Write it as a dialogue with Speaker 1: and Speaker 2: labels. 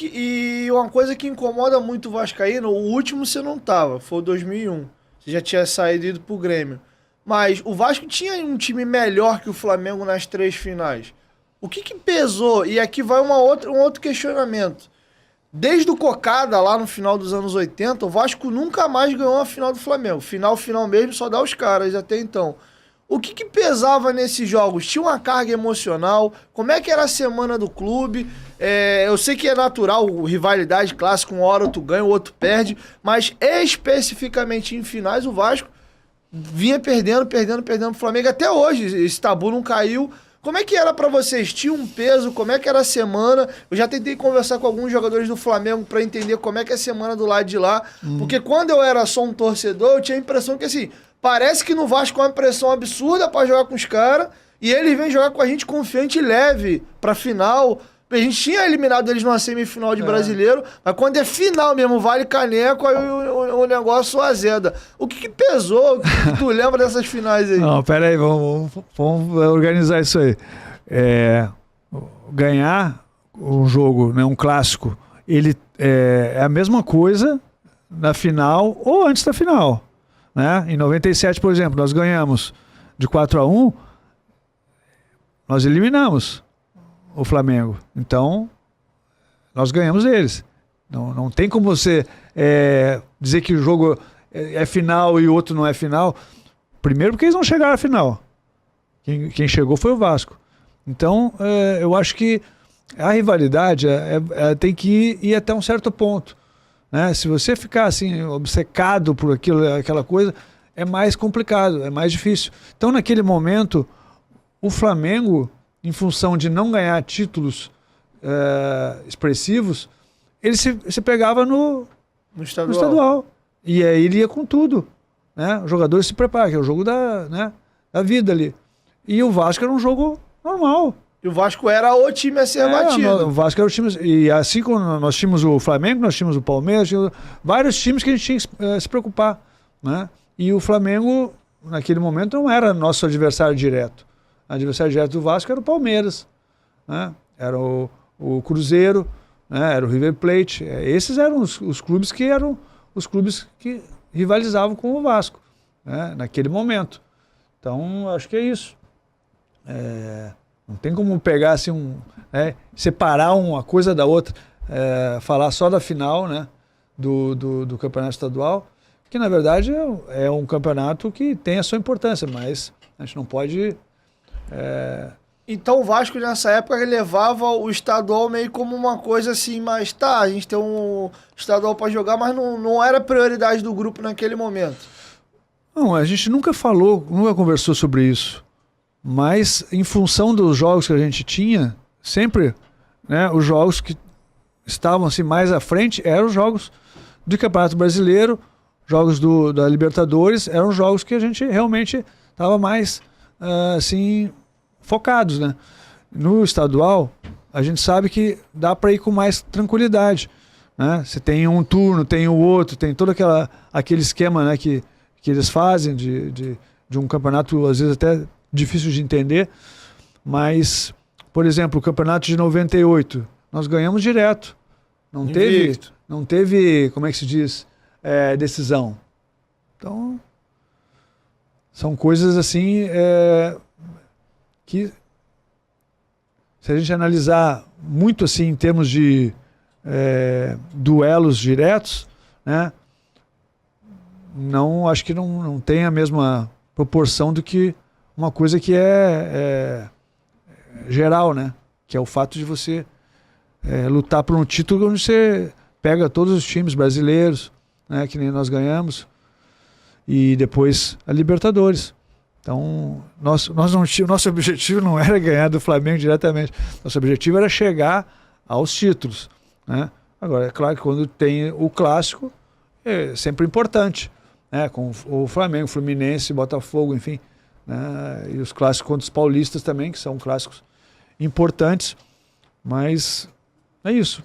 Speaker 1: E uma coisa que incomoda muito o Vascaíno, o último você não tava, foi o 2001. Você já tinha saído e ido pro Grêmio. Mas o Vasco tinha um time melhor que o Flamengo nas 3 finais. O que que pesou? E aqui vai um outro questionamento. Desde o Cocada, lá no final dos anos 80, o Vasco nunca mais ganhou a final do Flamengo. Final mesmo, só dá os caras até então. O que que pesava nesses jogos? Tinha uma carga emocional? Como é que era a semana do clube? Eu sei que é natural, rivalidade clássica, uma hora tu ganha, o outro perde, mas especificamente em finais o Vasco vinha perdendo pro Flamengo. Até hoje, esse tabu não caiu. Como é que era pra vocês? Tinha um peso? Como é que era a semana? Eu já tentei conversar com alguns jogadores do Flamengo pra entender como é que é a semana do lado de lá. Porque quando eu era só um torcedor, eu tinha a impressão que assim, parece que no Vasco é uma pressão absurda pra jogar com os caras e eles vêm jogar com a gente confiante e leve pra final. A gente tinha eliminado eles numa semifinal de brasileiro, mas quando é final mesmo, vale caneco, aí o negócio azeda. O que pesou? O que tu lembra dessas finais aí?
Speaker 2: Não, pera aí, vamos organizar isso aí. Ganhar um jogo, né, um clássico, ele é a mesma coisa na final ou antes da final. Né? Em 97, por exemplo, nós ganhamos de 4-1, nós eliminamos o Flamengo. Então, nós ganhamos deles. Não tem como você dizer que o jogo é final e o outro não é final. Primeiro porque eles não chegaram à final. Quem chegou foi o Vasco. Então, eu acho que a rivalidade tem que ir até um certo ponto. Né? Se você ficar assim, obcecado por aquela coisa, é mais complicado, é mais difícil. Então, naquele momento, o Flamengo, em função de não ganhar títulos expressivos, ele se pegava no estadual. E aí ele ia com tudo. Né? Os jogadores se preparam, que é o jogo da vida ali. E o Vasco era um jogo normal.
Speaker 1: E o Vasco era o time a ser batido.
Speaker 2: O Vasco era o time. E assim como nós tínhamos o Flamengo, nós tínhamos o Palmeiras, vários times que a gente tinha que se preocupar. Né? E o Flamengo, naquele momento, não era nosso adversário direto. O adversário direto do Vasco era o Palmeiras, né? Era o Cruzeiro, né? Era o River Plate. Esses eram os clubes que eram os clubes que rivalizavam com o Vasco, né? Naquele momento. Então, acho que é isso. Não tem como pegar assim separar uma coisa da outra, falar só da final, né? do campeonato estadual, que na verdade é um campeonato que tem a sua importância, mas a gente não pode...
Speaker 1: Então o Vasco nessa época ele levava o estadual meio como uma coisa assim, mas tá, a gente tem um estadual para jogar, mas não era prioridade do grupo naquele momento.
Speaker 2: Não, a gente nunca conversou sobre isso, mas em função dos jogos que a gente tinha, sempre, né, os jogos que estavam assim mais à frente eram os jogos do Campeonato Brasileiro, jogos da Libertadores, eram jogos que a gente realmente estava mais assim, focados, né? No estadual, a gente sabe que dá para ir com mais tranquilidade, né? Você tem um turno, tem o outro, tem todo aquele esquema, né, que eles fazem de um campeonato, às vezes até difícil de entender, mas, por exemplo, o campeonato de 98, nós ganhamos direto. Não teve, como é que se diz, decisão. Então, são coisas assim que, se a gente analisar muito assim em termos de duelos diretos, né, acho que não tem a mesma proporção do que uma coisa que é geral, né, que é o fato de você lutar por um título onde você pega todos os times brasileiros, né, que nem nós ganhamos, e depois a Libertadores. Então, nosso objetivo não era ganhar do Flamengo diretamente. Nosso objetivo era chegar aos títulos, né? Agora, é claro que quando tem o clássico, é sempre importante, né? Com o Flamengo, Fluminense, Botafogo, enfim, né? E os clássicos contra os paulistas também, que são clássicos importantes. Mas é isso.